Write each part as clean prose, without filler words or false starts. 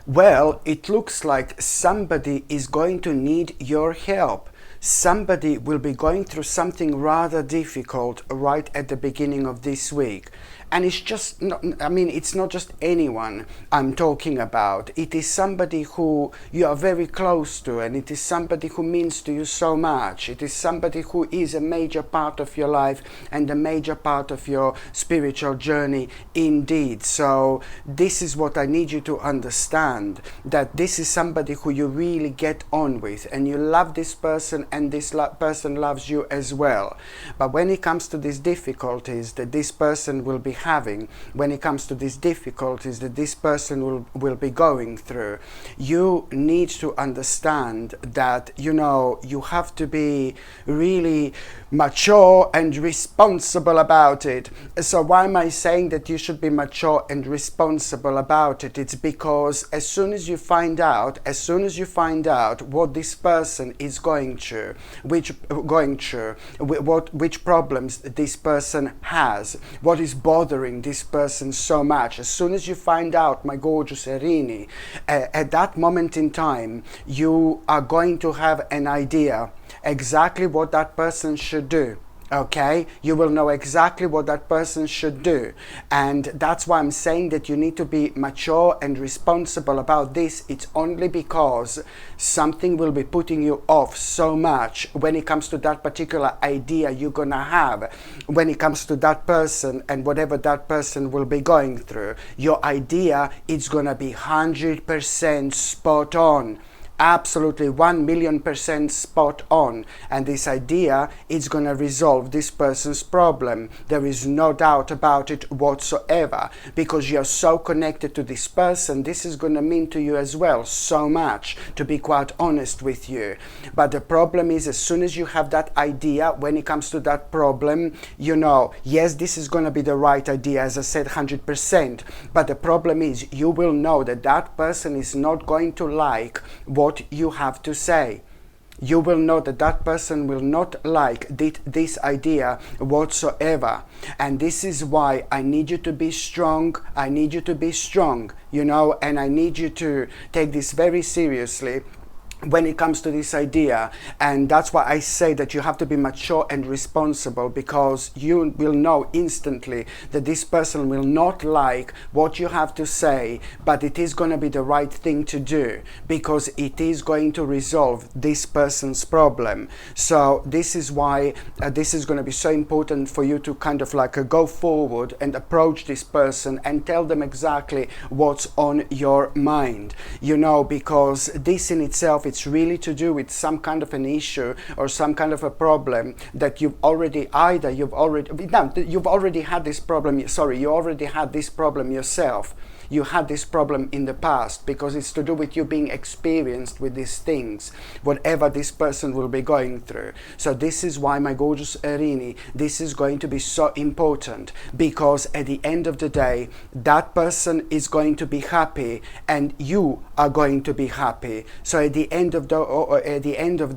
Well, it looks like somebody is going to need your help. Somebody will be going through something rather difficult right at the beginning of this week. And it's just not, I mean, it's not just anyone I'm talking about. It is somebody who you are very close to, and it is somebody who means to you so much. It is somebody who is a major part of your life and a major part of your spiritual journey indeed. So this is what I need you to understand, that this is somebody who you really get on with, and you love this person, and this person loves you as well. But when it comes to these difficulties that this person will be having, when it comes to these difficulties that this person will be going through, you need to understand that, you have to be really mature and responsible about it. So why am I saying that you should be mature and responsible about it? It's because as soon as you find out what this person is going through, which problems this person has, what is bothering this person so much, as soon as you find out, my gorgeous Erini, at that moment in time, you are going to have an idea exactly what that person should do. Okay, you will know exactly what that person should do, and that's why I'm saying that you need to be mature and responsible about this. It's only because something will be putting you off so much when it comes to that particular idea you're gonna have, when it comes to that person and whatever that person will be going through. Your idea is gonna be 100% spot on. Absolutely 1,000,000% spot on, and this idea is going to resolve this person's problem. There is no doubt about it whatsoever, because you're so connected to this person. This is going to mean to you as well so much, to be quite honest with you. But the problem is, as soon as you have that idea, when it comes to that problem, yes, this is going to be the right idea, as I said, 100%, but the problem is, you will know that that person is not going to like what you have to say. You will know that that person will not like this idea whatsoever. And this is why I need you to be strong. I need you to be strong, and I need you to take this very seriously when it comes to this idea. And that's why I say that you have to be mature and responsible, because you will know instantly that this person will not like what you have to say, but it is going to be the right thing to do, because it is going to resolve this person's problem. So this is why this is going to be so important for you to kind of go forward and approach this person and tell them exactly what's on your mind, because this in itself, it's really to do with some kind of an issue or some kind of a problem that you've already had this problem. You already had this problem yourself. You had this problem in the past, because it's to do with you being experienced with these things, whatever this person will be going through. So this is why, my gorgeous Erini, this is going to be so important, because at the end of the day, that person is going to be happy and you are going to be happy. So at the end of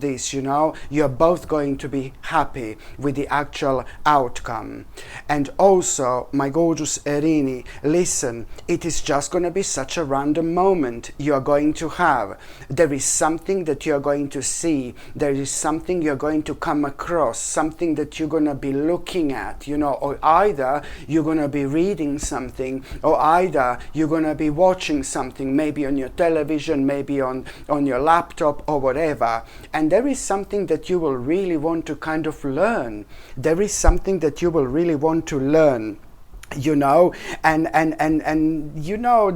this, you're both going to be happy with the actual outcome. And also, my gorgeous Erini, listen, it is just going to be such a random moment you are going to have. There is something that you're going to see. There is something you're going to come across, something that you're going to be looking at, or either you're going to be reading something, or either you're going to be watching something, maybe on your television, maybe on your laptop or whatever. And there is something that you will really want to kind of learn. There is something that you will really want to learn. And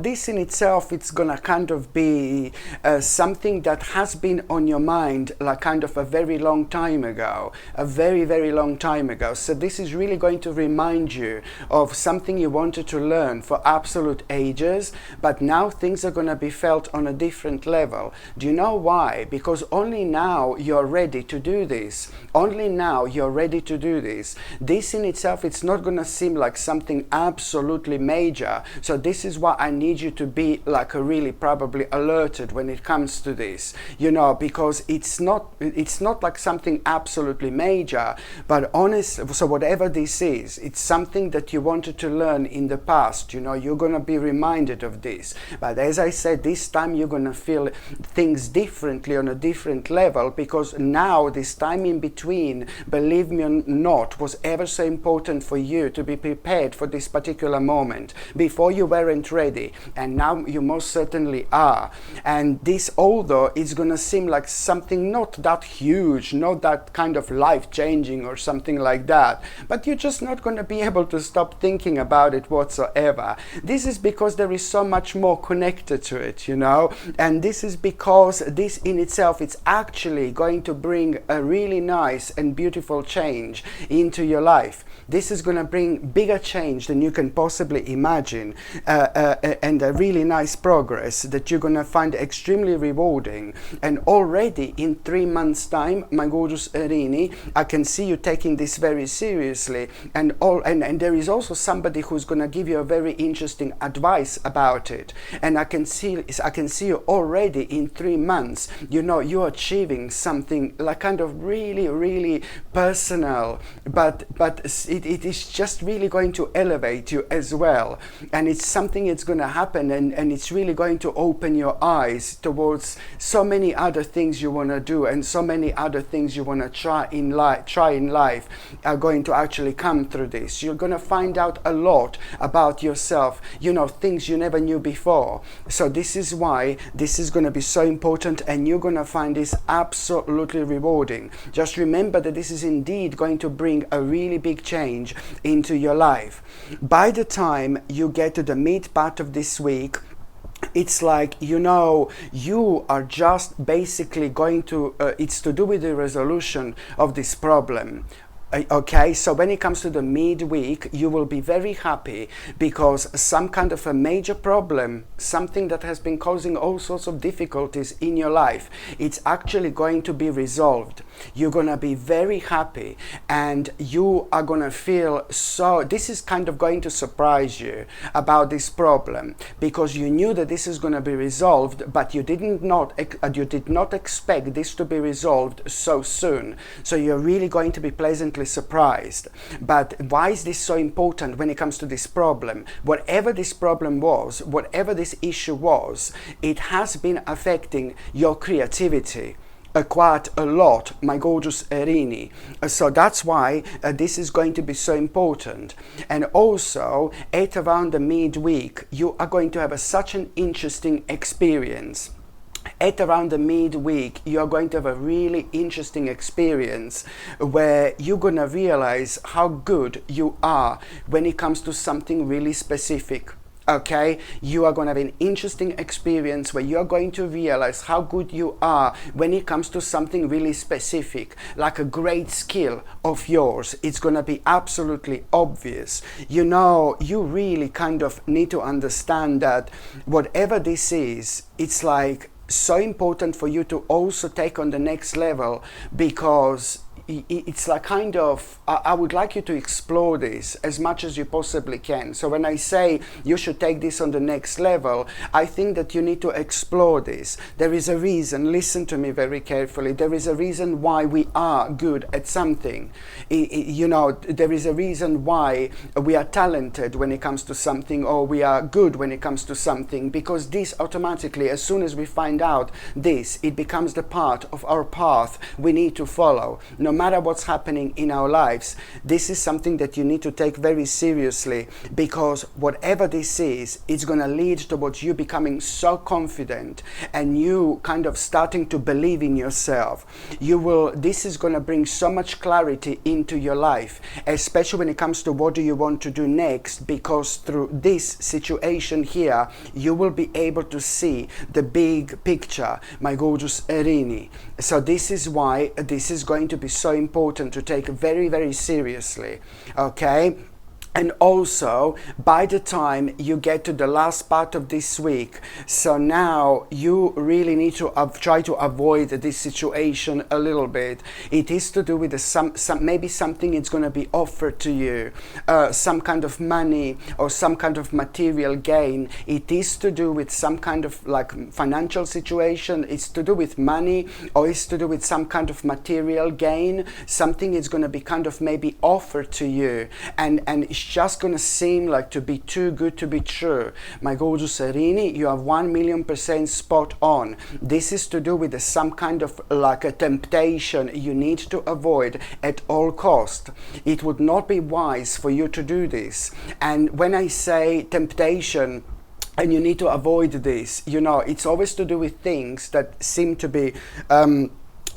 this in itself, it's gonna kind of be something that has been on your mind kind of a very long time ago, a very, very long time ago. So this is really going to remind you of something you wanted to learn for absolute ages, but now things are gonna be felt on a different level. Do you know why? Because only now you're ready to do this. Only now you're ready to do this. This in itself, it's not gonna seem like something absolutely major. So this is why I need you to be like really probably alerted when it comes to this, you know, because it's not like something absolutely major, but honest. So whatever this is, it's something that you wanted to learn in the past, you know, you're going to be reminded of this. But as I said, this time you're going to feel things differently on a different level, because now this time in between, believe me or not, was ever so important for you to be prepared for this particular moment. Before you weren't ready, and now you most certainly are. And this, although it's going to seem like something not that huge, not that kind of life-changing or something like that, but you're just not going to be able to stop thinking about it whatsoever. This is because there is so much more connected to it, you know, and this is because this in itself, it's actually going to bring a really nice and beautiful change into your life. This is going to bring bigger change than you can possibly imagine, and a really nice progress that you're going to find extremely rewarding. And already in 3 months time, my gorgeous Erini, I can see you taking this very seriously, and there is also somebody who's going to give you a very interesting advice about it. And I can see you already in 3 months, you know, you're achieving something like kind of really personal, but it is just really going to elevate you as well. And it's something that's going to happen, and it's really going to open your eyes towards so many other things you want to do, and so many other things you want to try in life are going to actually come through this. You're going to find out a lot about yourself, you know, things you never knew before. So this is why this is going to be so important, and you're going to find this absolutely rewarding. Just remember that this is indeed going to bring a really big change into your life. By the time you get to the mid part of this week, it's like, you know, you are just basically going to, it's to do with the resolution of this problem. Okay, so when it comes to the midweek, you will be very happy because some kind of a major problem, something that has been causing all sorts of difficulties in your life, it's actually going to be resolved. You're going to be very happy, and you are going to feel so, this is kind of going to surprise you about this problem, because you knew that this is going to be resolved, but you did not expect this to be resolved so soon. So you're really going to be pleasantly surprised. But why is this so important when it comes to this problem? Whatever this problem was, whatever this issue was, it has been affecting your creativity quite a lot, my gorgeous Erini. So that's why this is going to be so important. And also, at around the midweek, you are going to have such an interesting experience. At around the midweek, you're going to have a really interesting experience where you're going to realize how good you are when it comes to something really specific. Okay, you are going to have an interesting experience where you're going to realize how good you are when it comes to something really specific, like a great skill of yours. It's going to be absolutely obvious. You know, you really kind of need to understand that whatever this is, it's like so important for you to also take on the next level, because it's like kind of, I would like you to explore this as much as you possibly can. So when I say you should take this on the next level, I think that you need to explore this. There is a reason, listen to me very carefully, there is a reason why we are good at something. You know, there is a reason why we are talented when it comes to something, or we are good when it comes to something, because this automatically, as soon as we find out this, it becomes the part of our path we need to follow. No matter what's happening in our lives, this is something that you need to take very seriously, because whatever this is, it's going to lead towards you becoming so confident and you kind of starting to believe in yourself. This is going to bring so much clarity into your life, especially when it comes to what do you want to do next, because through this situation here, you will be able to see the big picture, my gorgeous Erini. So this is why this is going to be so important to take very, very seriously. Okay, And also, by the time you get to the last part of this week, so now you really need to try to avoid this situation a little bit. It is to do with maybe something is going to be offered to you, some kind of money or some kind of material gain. It is to do with some kind of like financial situation. It's to do with money, or it's to do with some kind of material gain. Something is going to be kind of maybe offered to you, and it's just going to seem like to be too good to be true. My gorgeous Erini, you have 1,000,000% spot on. This is to do with some kind of like a temptation you need to avoid at all cost. It would not be wise for you to do this. And when I say temptation, and you need to avoid this, you know, it's always to do with things that seem to be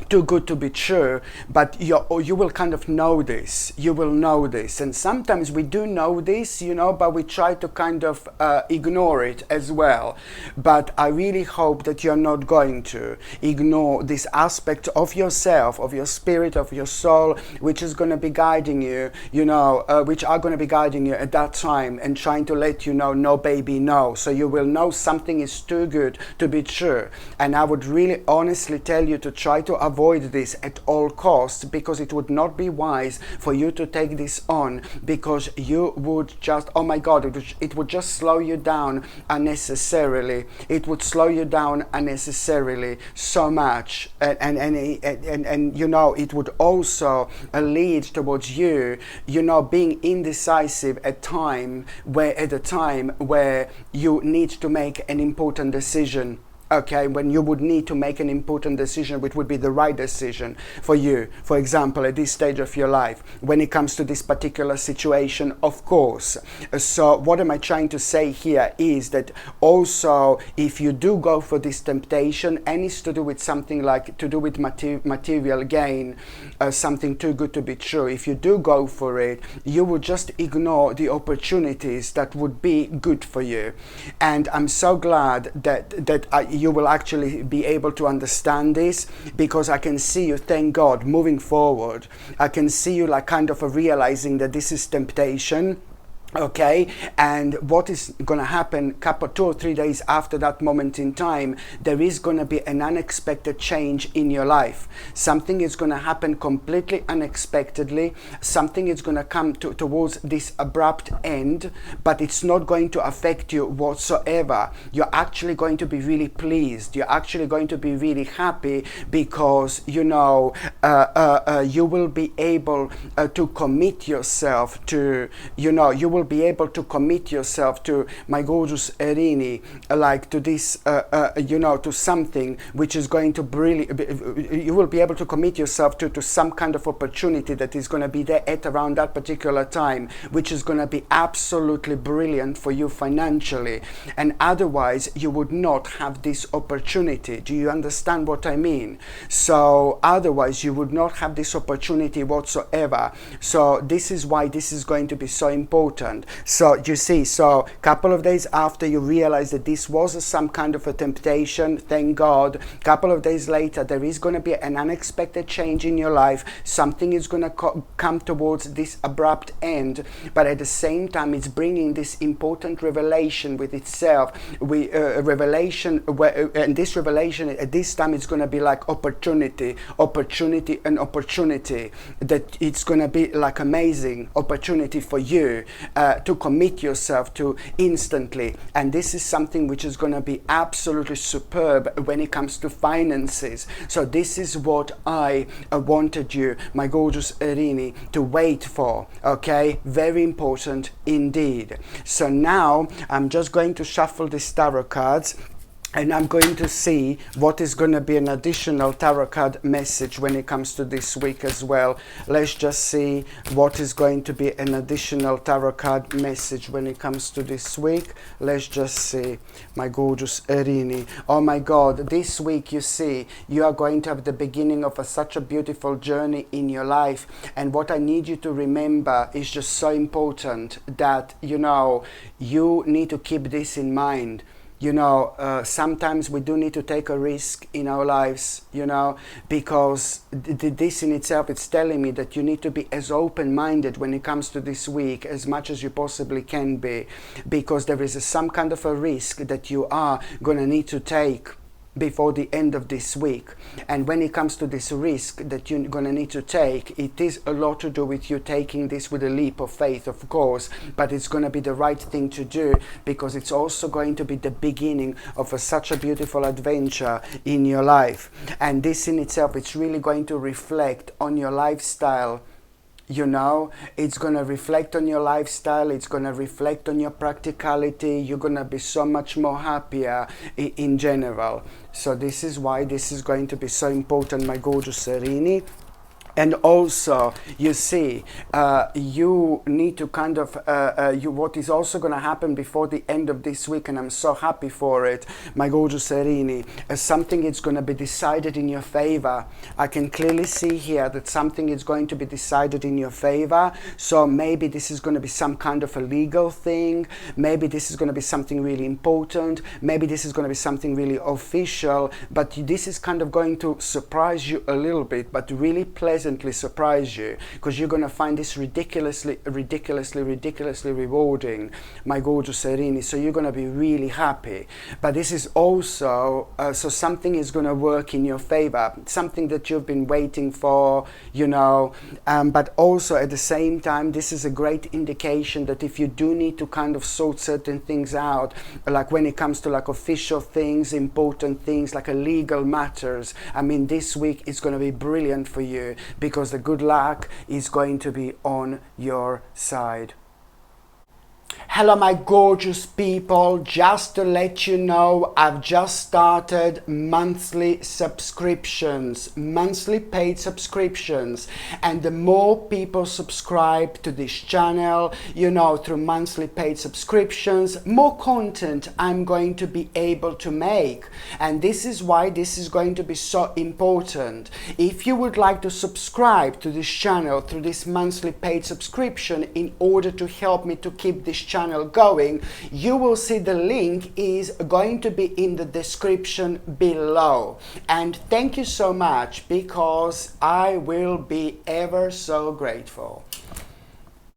too good to be true, but you will kind of know this. You will know this, and sometimes we do know this, you know, but we try to kind of ignore it as well. But I really hope that you're not going to ignore this aspect of yourself, of your spirit, of your soul, which is going to be guiding you, you know, which are going to be guiding you at that time and trying to let you know, no baby, no. So you will know something is too good to be true. And I would really honestly tell you to try to avoid this at all costs, because it would not be wise for you to take this on, because you would just, oh my God, it would just slow you down unnecessarily. It would slow you down unnecessarily so much, and you know, it would also lead towards you, you know, being indecisive at a time where you need to make an important decision. Okay, when you would need to make an important decision, which would be the right decision for you, for example, at this stage of your life, when it comes to this particular situation, of course. So what am I trying to say here is that also, if you do go for this temptation, and it's to do with something like to do with material gain, something too good to be true, if you do go for it, you would just ignore the opportunities that would be good for you. And I'm so glad that you will actually be able to understand this, because I can see you, thank God, moving forward. I can see you like kind of realizing that this is temptation. Okay, and what is going to happen 2 or 3 days after that moment in time, there is going to be an unexpected change in your life. Something is going to happen completely unexpectedly. Something is going to come towards this abrupt end, but it's not going to affect you whatsoever. You're actually going to be really pleased. You're actually going to be really happy, because you know you will be able to commit yourself to, you know, you will be able to commit yourself to, my gorgeous Erini, like to this, you know, to something which is going to really, you will be able to commit yourself to some kind of opportunity that is going to be there at around that particular time, which is going to be absolutely brilliant for you financially. And otherwise, you would not have this opportunity. Do you understand what I mean? So otherwise, you would not have this opportunity whatsoever. So this is why this is going to be so important. So you see, so a couple of days after you realize that this was some kind of a temptation, thank God, a couple of days later, there is going to be an unexpected change in your life. Something is going to come towards this abrupt end, but at the same time, it's bringing this important revelation with itself. Revelation, and this revelation at this time, it's going to be like opportunity, and opportunity. That it's going to be like amazing opportunity for you to commit yourself to instantly. And this is something which is going to be absolutely superb when it comes to finances. So this is what I wanted you, my gorgeous Erini, to wait for. Okay, very important indeed. So now I'm just going to shuffle these tarot cards, and I'm going to see what is going to be an additional tarot card message when it comes to this week as well. Let's just see what is going to be an additional tarot card message when it comes to this week. Let's just see, my gorgeous Erini. Oh my God, this week, you see, you are going to have the beginning of such a beautiful journey in your life. And what I need you to remember is just so important, that, you know, you need to keep this in mind. sometimes we do need to take a risk in our lives, because this in itself, it's telling me that you need to be as open-minded when it comes to this week as much as you possibly can be, because there is some kind of a risk that you are going to need to take before the end of this week. And when it comes to this risk that you're going to need to take, it is a lot to do with you taking this with a leap of faith, of course, but it's going to be the right thing to do, because it's also going to be the beginning of such a beautiful adventure in your life. And this in itself, it's really going to reflect on your lifestyle. It's going to reflect on your lifestyle, it's going to reflect on your practicality. You're going to be so much more happier in general. So this is why this is going to be so important, my gorgeous Serini. And also, you see, you need to kind of, what is also going to happen before the end of this week, and I'm so happy for it, my gorgeous Serini, something is going to be decided in your favor. I can clearly see here that something is going to be decided in your favor. So maybe this is going to be some kind of a legal thing. Maybe this is going to be something really important. Maybe this is going to be something really official. But this is kind of going to surprise you a little bit, but really pleasantly surprise you, because you're going to find this ridiculously rewarding, my gorgeous Serini. So you're going to be really happy. But this is also, so something is going to work in your favor, something that you've been waiting for, but also at the same time, this is a great indication that if you do need to kind of sort certain things out, like when it comes to like official things, important things, like a legal matters, I mean, this week is going to be brilliant for you, because the good luck is going to be on your side. Hello my gorgeous people, just to let you know, I've just started monthly subscriptions, monthly paid subscriptions, and the more people subscribe to this channel, through monthly paid subscriptions, more content I'm going to be able to make. And this is why this is going to be so important. If you would like to subscribe to this channel through this monthly paid subscription in order to help me to keep this channel going, you will see the link is going to be in the description below. And thank you so much, because I will be ever so grateful.